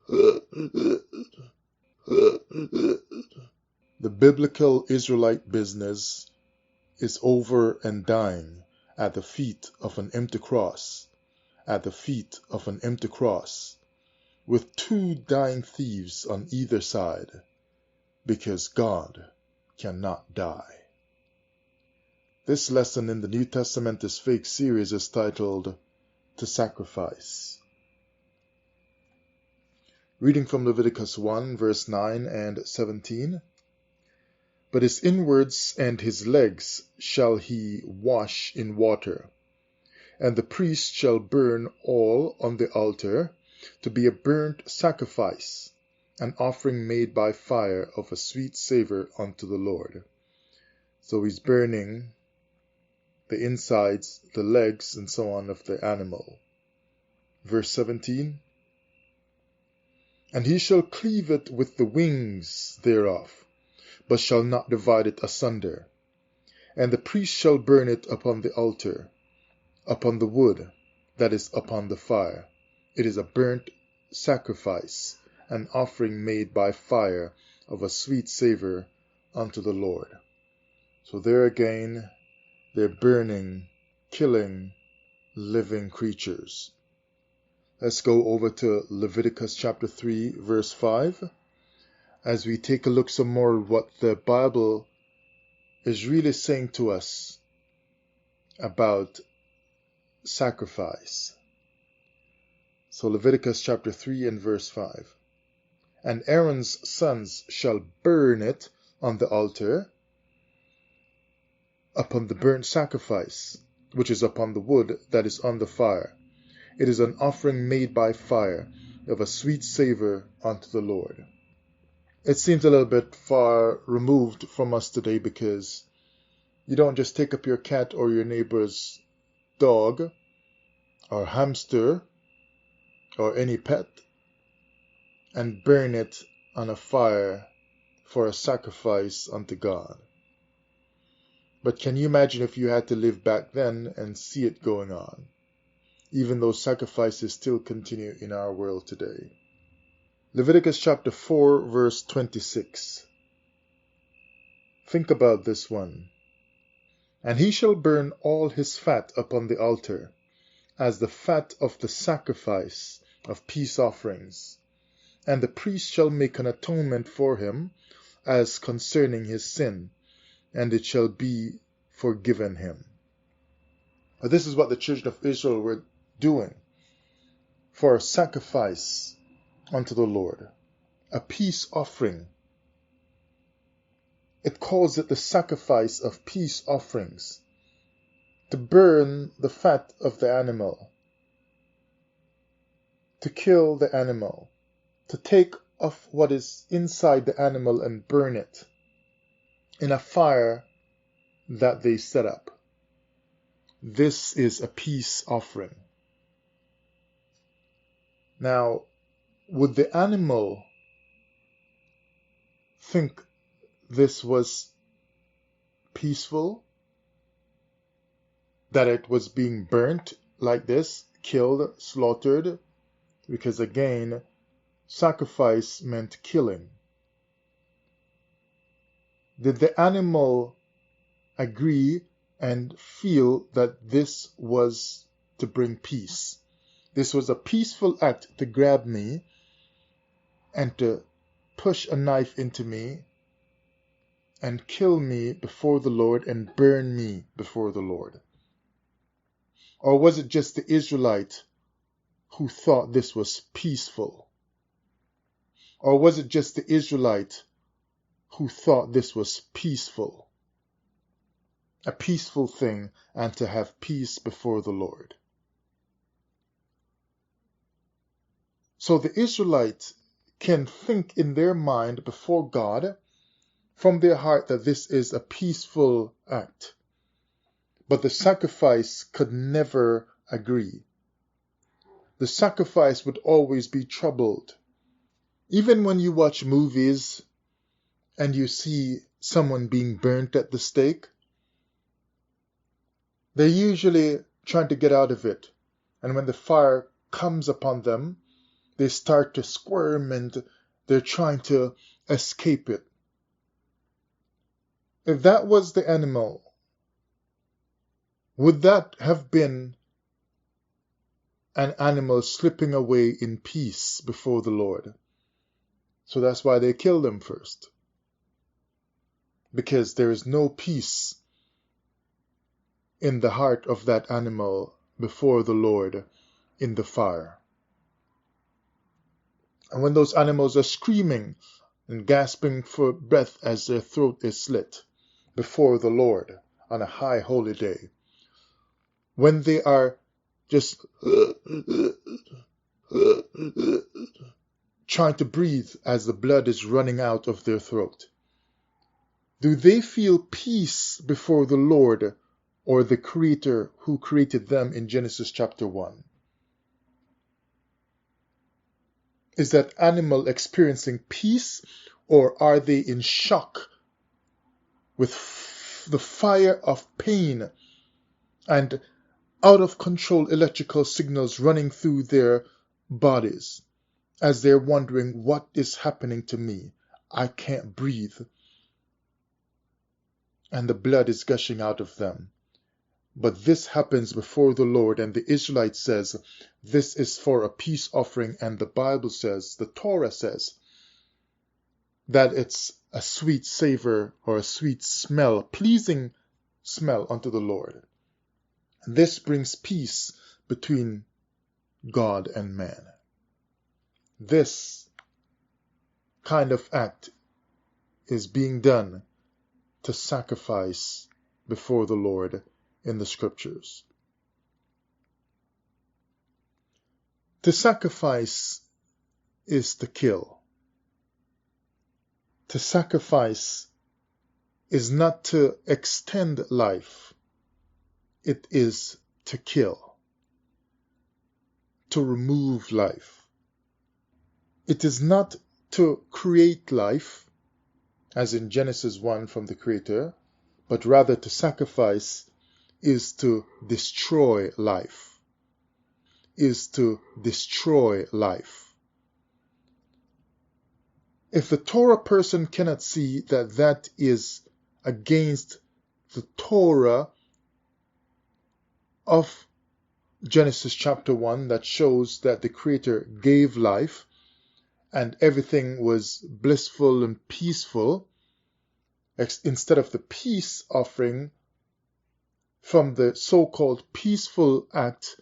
The biblical Israelite business is over and dying at the feet of an empty cross, at the feet of an empty cross, with two dying thieves on either side, because God cannot die. This lesson in the New Testament is Fake series is titled To Sacrifice. Reading from Leviticus 1 verse 9 and 17. But his inwards and his legs shall he wash in water, and the priest shall burn all on the altar to be a burnt sacrifice, an offering made by fire of a sweet savor unto the Lord. So he's burning the insides, the legs, and so on of the animal. Verse 17. And he shall cleave it with the wings thereof, but shall not divide it asunder. And the priest shall burn it upon the altar, upon the wood that is upon the fire. It is a burnt sacrifice, an offering made by fire of a sweet savor unto the Lord. So there again, they're burning, killing living creatures. Let's go over to Leviticus chapter 3, verse 5, as we take a look some more at what the Bible is really saying to us about sacrifice. So Leviticus chapter 3 and verse 5. And Aaron's sons shall burn it on the altar upon the burnt sacrifice, which is upon the wood that is on the fire. It is an offering made by fire of a sweet savor unto the Lord. It seems a little bit far removed from us today, because you don't just take up your cat or your neighbor's dog or hamster or any pet and burn it on a fire for a sacrifice unto God. But can you imagine if you had to live back then and see it going on? Even though sacrifices still continue in our world today. Leviticus chapter 4 verse 26. Think about this one. And he shall burn all his fat upon the altar, as the fat of the sacrifice of peace offerings. And the priest shall make an atonement for him, as concerning his sin, and it shall be forgiven him. Now, this is what the children of Israel were doing for a sacrifice unto the Lord, a peace offering. It calls it the sacrifice of peace offerings, to burn the fat of the animal, to kill the animal, to take off what is inside the animal and burn it in a fire that they set up. This is a peace offering. Now, would the animal think this was peaceful? That it was being burnt like this, killed, slaughtered? Because again, sacrifice meant killing. Did the animal agree and feel that this was to bring peace? This was a peaceful act to grab me and to push a knife into me and kill me before the Lord and burn me before the Lord? Or was it just the Israelite who thought this was peaceful? Or was it just the Israelite who thought this was peaceful? A peaceful thing, and to have peace before the Lord. So the Israelites can think in their mind before God from their heart that this is a peaceful act. But the sacrifice could never agree. The sacrifice would always be troubled. Even when you watch movies and you see someone being burnt at the stake, they're usually trying to get out of it. And when the fire comes upon them, they start to squirm and they're trying to escape it. If that was the animal, would that have been an animal slipping away in peace before the Lord? So that's why they killed him first. Because there is no peace in the heart of that animal before the Lord in the fire. And when those animals are screaming and gasping for breath as their throat is slit before the Lord on a high holy day, when they are just trying to breathe as the blood is running out of their throat, do they feel peace before the Lord or the Creator who created them in Genesis chapter 1? Is that animal experiencing peace, or are they in shock with the fire of pain and out of control electrical signals running through their bodies as they're wondering, what is happening to me? I can't breathe. And the blood is gushing out of them. But this happens before the Lord, and the Israelite says, this is for a peace offering, and the Bible says, the Torah says, that it's a sweet savor or a sweet smell, pleasing smell unto the Lord. This brings peace between God and man. This kind of act is being done to sacrifice before the Lord in the scriptures. To sacrifice is to kill. To sacrifice is not to extend life. It is to kill, to remove life. It is not to create life, as in Genesis 1 from the Creator, but rather to sacrifice is to destroy life. Is to destroy life. If the Torah person cannot see that that is against the Torah of Genesis chapter 1 that shows that the Creator gave life and everything was blissful and peaceful, instead of the peace offering from the so-called peaceful act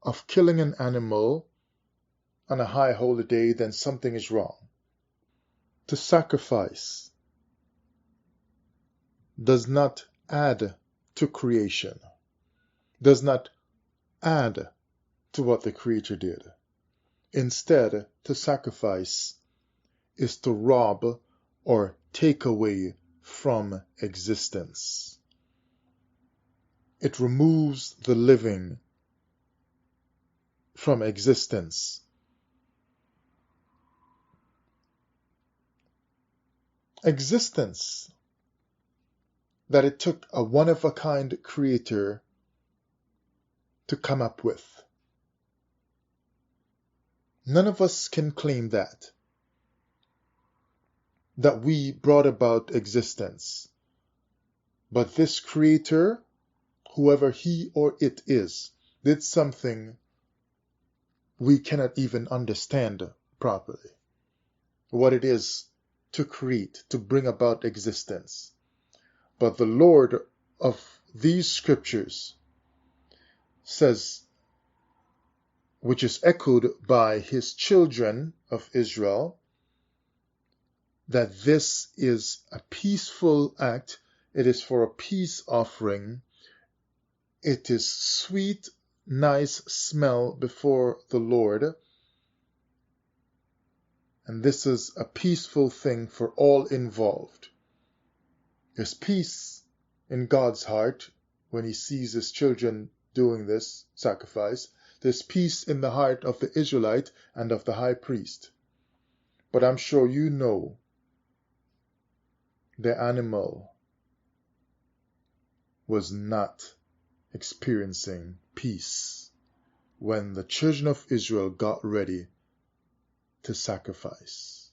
of killing an animal on a high holy day, then something is wrong. To sacrifice does not add to creation, does not add to what the Creator did. Instead, to sacrifice is to rob or take away from existence. It removes the living from existence. Existence that it took a one-of-a-kind Creator to come up with. None of us can claim that we brought about existence. But this Creator, whoever he or it is, did something we cannot even understand properly. What it is to create, to bring about existence. But the Lord of these scriptures says, which is echoed by his children of Israel, that this is a peaceful act. It is for a peace offering. It is sweet, nice smell before the Lord. And this is a peaceful thing for all involved. There's peace in God's heart when he sees his children doing this sacrifice. There's peace in the heart of the Israelite and of the high priest. But I'm sure you know the animal was not experiencing peace when the children of Israel got ready to sacrifice.